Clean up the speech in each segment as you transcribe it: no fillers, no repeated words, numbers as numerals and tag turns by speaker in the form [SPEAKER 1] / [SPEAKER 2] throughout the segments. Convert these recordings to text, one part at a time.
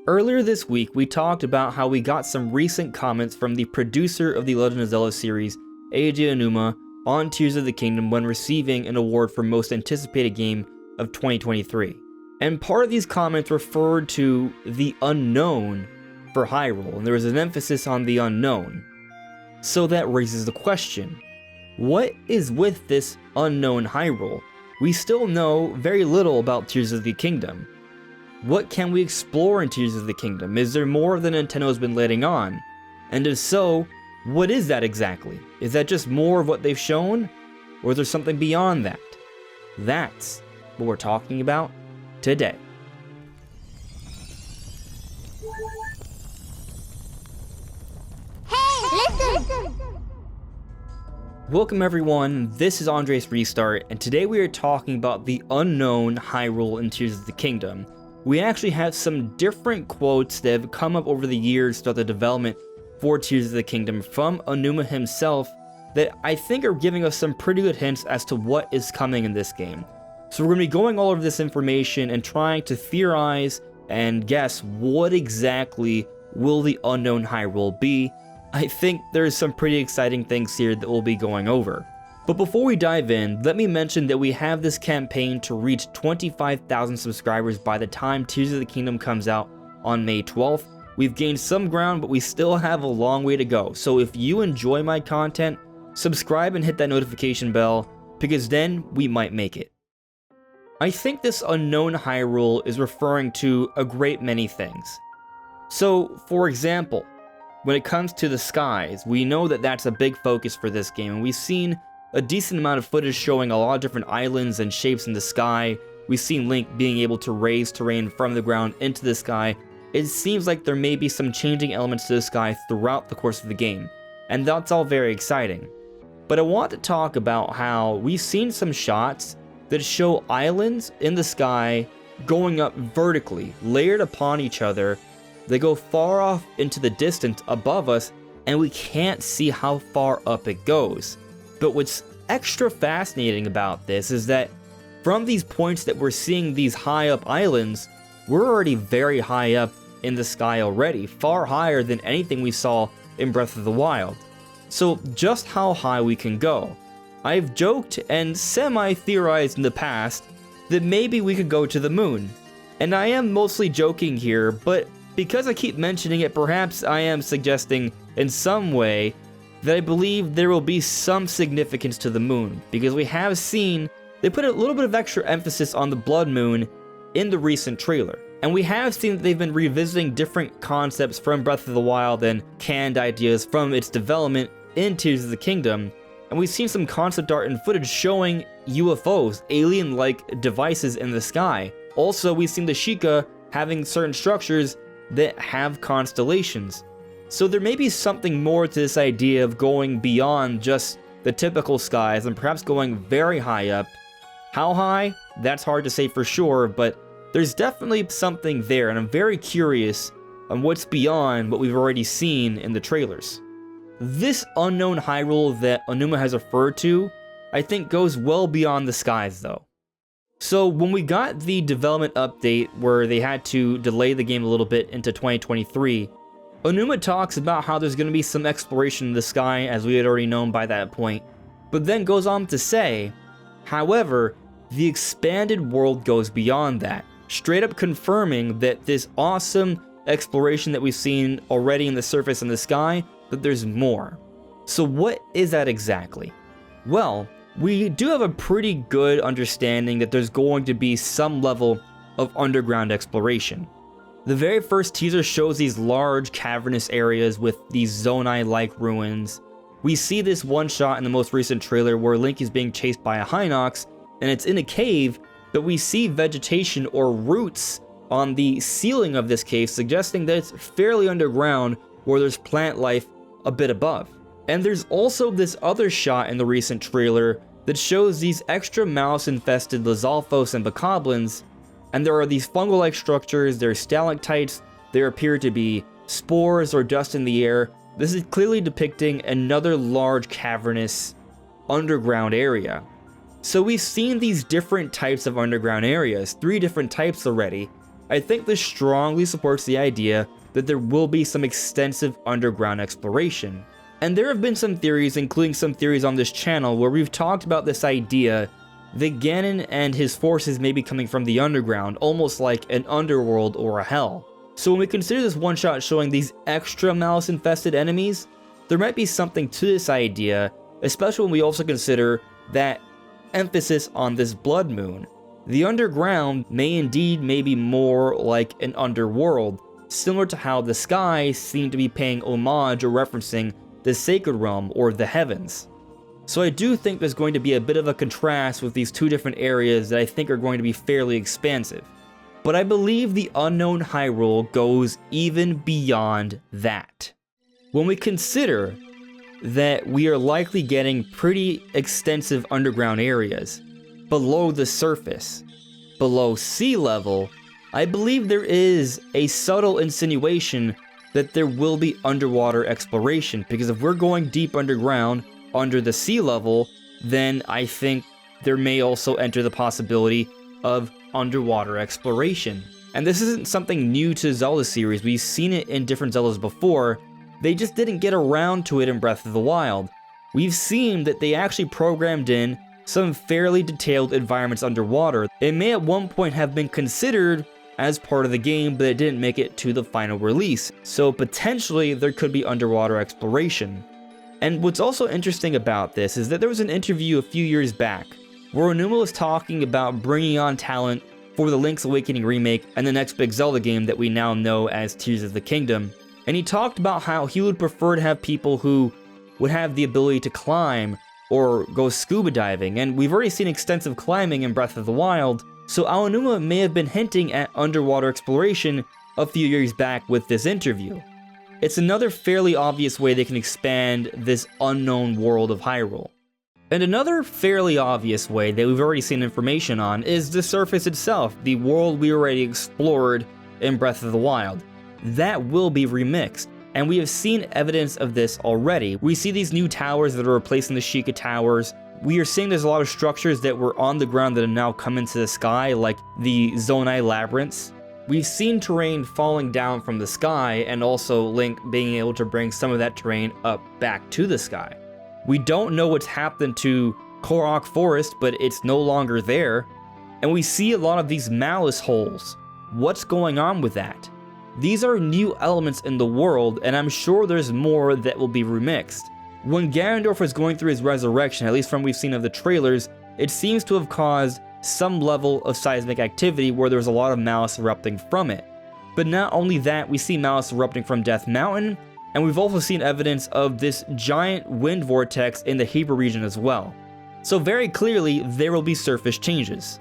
[SPEAKER 1] Earlier this week, we talked about how we got some recent comments from the producer of the Legend of Zelda series, Eiji Aonuma, on Tears of the Kingdom when receiving an award for Most Anticipated Game of 2023. And part of these comments referred to the unknown for Hyrule, and there was an emphasis on the unknown. So that raises the question, what is with this unknown Hyrule? We still know very little about Tears of the Kingdom. What can we explore in Tears of the Kingdom? Is there more than Nintendo's been letting on? And if so, what is that exactly? Is that just more of what they've shown? Or is there something beyond that? That's what we're talking about today.
[SPEAKER 2] Hey, listen!
[SPEAKER 1] Welcome everyone, this is Andres Restart, and today we are talking about the unknown Hyrule in Tears of the Kingdom. We actually have some different quotes that have come up over the years throughout the development for Tears of the Kingdom from Aonuma himself that I think are giving us some pretty good hints as to what is coming in this game. So we're going to be going all over this information and trying to theorize and guess what exactly will the unknown Hyrule be. I think there's some pretty exciting things here that we'll be going over. But before we dive in, let me mention that we have this campaign to reach 25,000 subscribers by the time Tears of the Kingdom comes out on May 12th. We've gained some ground, but we still have a long way to go. So if you enjoy my content, subscribe and hit that notification bell, because then we might make it. I think this unknown Hyrule is referring to a great many things. So, for example, when it comes to the skies, we know that that's a big focus for this game, and we've seen a decent amount of footage showing a lot of different islands and shapes in the sky. We've seen Link being able to raise terrain from the ground into the sky. It seems like there may be some changing elements to the sky throughout the course of the game, and that's all very exciting. But I want to talk about how we've seen some shots that show islands in the sky going up vertically, layered upon each other. They go far off into the distance above us, and we can't see how far up it goes. But what's extra fascinating about this is that from these points that we're seeing these high up islands, we're already very high up in the sky already, far higher than anything we saw in Breath of the Wild. So just how high we can go. I've joked and semi-theorized in the past that maybe we could go to the moon. And I am mostly joking here, but because I keep mentioning it, perhaps I am suggesting in some way that I believe there will be some significance to the moon, because we have seen they put a little bit of extra emphasis on the Blood Moon in the recent trailer. And we have seen that they've been revisiting different concepts from Breath of the Wild and canned ideas from its development in Tears of the Kingdom. And we've seen some concept art and footage showing UFOs, alien-like devices in the sky. Also, we've seen the Sheikah having certain structures that have constellations. So there may be something more to this idea of going beyond just the typical skies and perhaps going very high up. How high? That's hard to say for sure, but there's definitely something there, and I'm very curious on what's beyond what we've already seen in the trailers. This unknown Hyrule that Aonuma has referred to, I think goes well beyond the skies though. So when we got the development update where they had to delay the game a little bit into 2023, Aonuma talks about how there's going to be some exploration in the sky, as we had already known by that point, but then goes on to say, however, the expanded world goes beyond that, straight up confirming that this awesome exploration that we've seen already in the surface in the sky, that there's more. So what is that exactly? Well, we do have a pretty good understanding that there's going to be some level of underground exploration. The very first teaser shows these large cavernous areas with these Zonai-like ruins. We see this one shot in the most recent trailer where Link is being chased by a Hinox, and it's in a cave, but we see vegetation or roots on the ceiling of this cave, suggesting that it's fairly underground where there's plant life a bit above. And there's also this other shot in the recent trailer that shows these extra mouse-infested Lizalfos and Bokoblins, and there are these fungal-like structures, there are stalactites, there appear to be spores or dust in the air. This is clearly depicting another large cavernous underground area. So we've seen these different types of underground areas, 3 different types already. I think this strongly supports the idea that there will be some extensive underground exploration. And there have been some theories, including some theories on this channel, where we've talked about this idea that Ganon and his forces may be coming from the underground, almost like an underworld or a hell. So when we consider this one-shot showing these extra malice-infested enemies, there might be something to this idea, especially when we also consider that emphasis on this blood moon. The underground may indeed be more like an underworld, similar to how the skies seem to be paying homage or referencing the sacred realm or the heavens. So I do think there's going to be a bit of a contrast with these two different areas that I think are going to be fairly expansive. But I believe the unknown Hyrule goes even beyond that. When we consider that we are likely getting pretty extensive underground areas, below the surface, below sea level, I believe there is a subtle insinuation that there will be underwater exploration, because if we're going deep underground, under the sea level, then I think there may also enter the possibility of underwater exploration. And this isn't something new to the Zelda series, we've seen it in different Zeldas before, they just didn't get around to it in Breath of the Wild. We've seen that they actually programmed in some fairly detailed environments underwater. It may at one point have been considered as part of the game, but it didn't make it to the final release. So potentially there could be underwater exploration. And what's also interesting about this is that there was an interview a few years back where Aonuma was talking about bringing on talent for the Link's Awakening remake and the next big Zelda game that we now know as Tears of the Kingdom. And he talked about how he would prefer to have people who would have the ability to climb or go scuba diving, and we've already seen extensive climbing in Breath of the Wild, so Aonuma may have been hinting at underwater exploration a few years back with this interview. It's another fairly obvious way they can expand this unknown world of Hyrule. And another fairly obvious way that we've already seen information on is the surface itself, the world we already explored in Breath of the Wild. That will be remixed, and we have seen evidence of this already. We see these new towers that are replacing the Sheikah towers. We are seeing there's a lot of structures that were on the ground that have now come into the sky, like the Zonai labyrinths. We've seen terrain falling down from the sky, and also Link being able to bring some of that terrain up back to the sky. We don't know what's happened to Korok Forest, but it's no longer there. And we see a lot of these malice holes. What's going on with that? These are new elements in the world, and I'm sure there's more that will be remixed. When Ganondorf was going through his resurrection, at least from what we've seen of the trailers, it seems to have caused some level of seismic activity where there's a lot of malice erupting from it. But not only that, we see malice erupting from Death Mountain, and we've also seen evidence of this giant wind vortex in the Hebra region as well. So very clearly, there will be surface changes.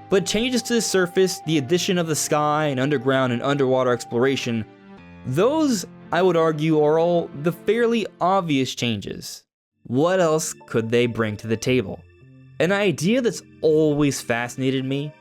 [SPEAKER 1] But changes to the surface, the addition of the sky and underground and underwater exploration, those, I would argue, are all the fairly obvious changes. What else could they bring to the table? An idea that's always fascinated me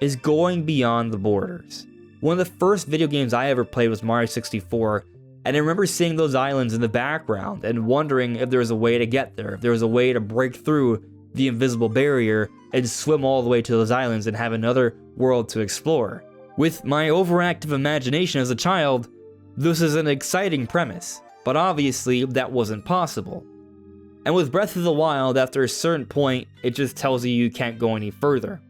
[SPEAKER 1] is going beyond the borders. One of the first video games I ever played was Mario 64, and I remember seeing those islands in the background and wondering if there was a way to get there, if there was a way to break through the invisible barrier and swim all the way to those islands and have another world to explore. With my overactive imagination as a child, this is an exciting premise, but obviously that wasn't possible. And with Breath of the Wild, after a certain point, it just tells you can't go any further.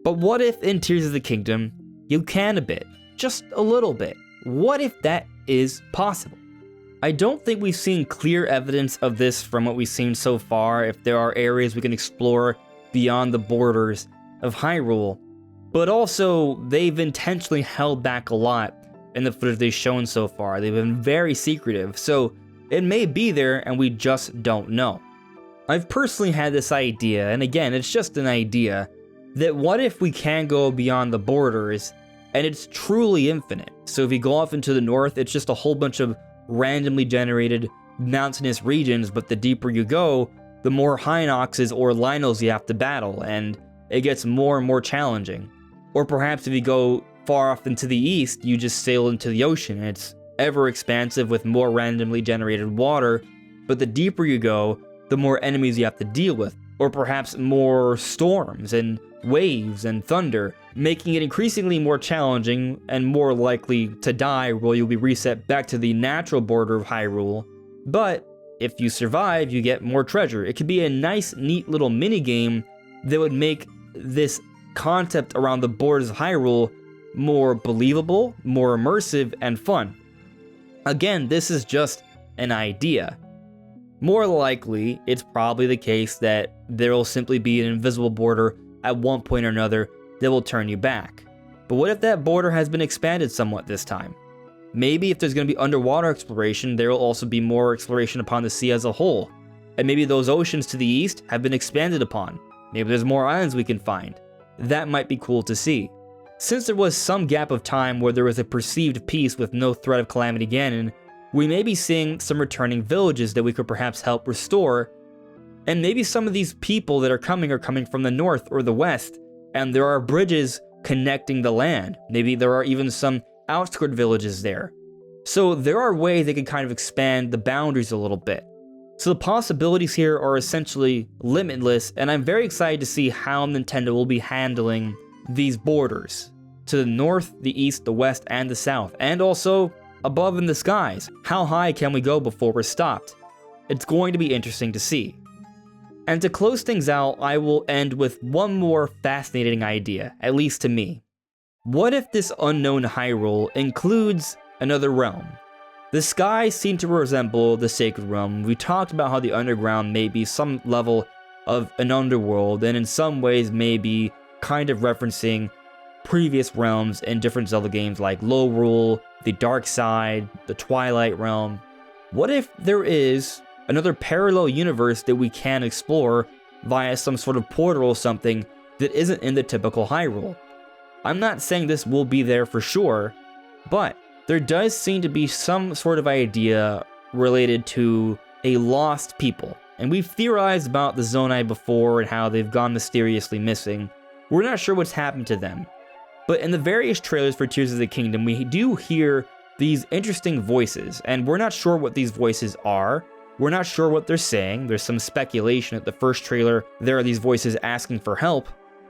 [SPEAKER 1] But what if in Tears of the Kingdom, you can a bit, just a little bit? What if that is possible? I don't think we've seen clear evidence of this from what we've seen so far, if there are areas we can explore beyond the borders of Hyrule. But also, they've intentionally held back a lot in the footage they've shown so far. They've been very secretive, so it may be there and we just don't know. I've personally had this idea, and again, it's just an idea, that what if we can go beyond the borders and it's truly infinite? So if you go off into the north, it's just a whole bunch of randomly generated mountainous regions, but the deeper you go, the more Hinoxes or Lynels you have to battle, and it gets more and more challenging. Or perhaps if you go far off into the east, you just sail into the ocean, and it's ever expansive with more randomly generated water, but the deeper you go, the more enemies you have to deal with, or perhaps more storms and waves and thunder. making it increasingly more challenging and more likely to die while you'll be reset back to the natural border of Hyrule. But if you survive, you get more treasure. It could be a nice, neat little mini game that would make this concept around the borders of Hyrule more believable, more immersive, and fun. Again, this is just an idea. More likely, it's probably the case that there will simply be an invisible border at one point or another that will turn you back. But what if that border has been expanded somewhat this time? Maybe if there's going to be underwater exploration, there will also be more exploration upon the sea as a whole. And maybe those oceans to the east have been expanded upon. Maybe there's more islands we can find. That might be cool to see. Since there was some gap of time where there was a perceived peace with no threat of Calamity Ganon, we may be seeing some returning villages that we could perhaps help restore. And maybe some of these people that are coming from the north or the west, and there are bridges connecting the land. Maybe there are even some outskirt villages there. So there are ways they can kind of expand the boundaries a little bit. So the possibilities here are essentially limitless, and I'm very excited to see how Nintendo will be handling these borders to the north, the east, the west, and the south, and also above in the skies. How high can we go before we're stopped? It's going to be interesting to see. And to close things out, I will end with one more fascinating idea, at least to me. What if this unknown Hyrule includes another realm? The skies seem to resemble the Sacred Realm. We talked about how the underground may be some level of an underworld, and in some ways may be kind of referencing previous realms in different Zelda games like Lorule, the Dark Side, the Twilight Realm. What if there is another parallel universe that we can explore via some sort of portal or something that isn't in the typical Hyrule? I'm not saying this will be there for sure, but there does seem to be some sort of idea related to a lost people. And we've theorized about the Zonai before and how they've gone mysteriously missing. We're not sure what's happened to them. But in the various trailers for Tears of the Kingdom, we do hear these interesting voices, and we're not sure what these voices are. We're not sure what they're saying. There's some speculation at the first trailer there are these voices asking for help.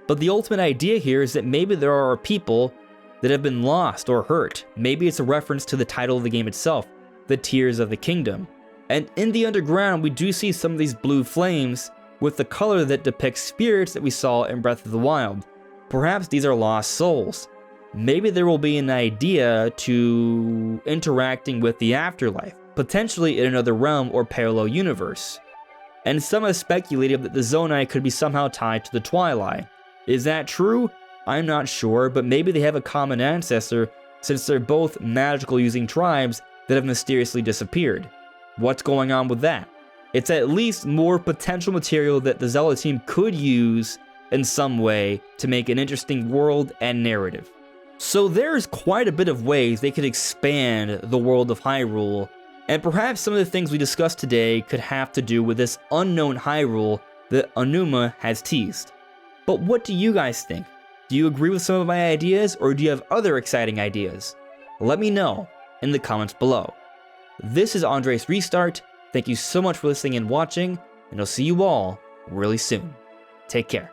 [SPEAKER 1] But the ultimate idea here is that maybe there are people that have been lost or hurt. Maybe it's a reference to the title of the game itself, the Tears of the Kingdom. And in the underground, we do see some of these blue flames with the color that depicts spirits that we saw in Breath of the Wild. Perhaps these are lost souls. Maybe there will be an idea to interacting with the afterlife, potentially in another realm or parallel universe. And some have speculated that the Zonai could be somehow tied to the Twilight. Is that true? I'm not sure, but maybe they have a common ancestor since they're both magical using tribes that have mysteriously disappeared. What's going on with that? It's at least more potential material that the Zelda team could use in some way to make an interesting world and narrative. So there's quite a bit of ways they could expand the world of Hyrule, and perhaps some of the things we discussed today could have to do with this unknown Hyrule that Aonuma has teased. But what do you guys think? Do you agree with some of my ideas, or do you have other exciting ideas? Let me know in the comments below. This is Andres Restart. Thank you so much for listening and watching, and I'll see you all really soon. Take care.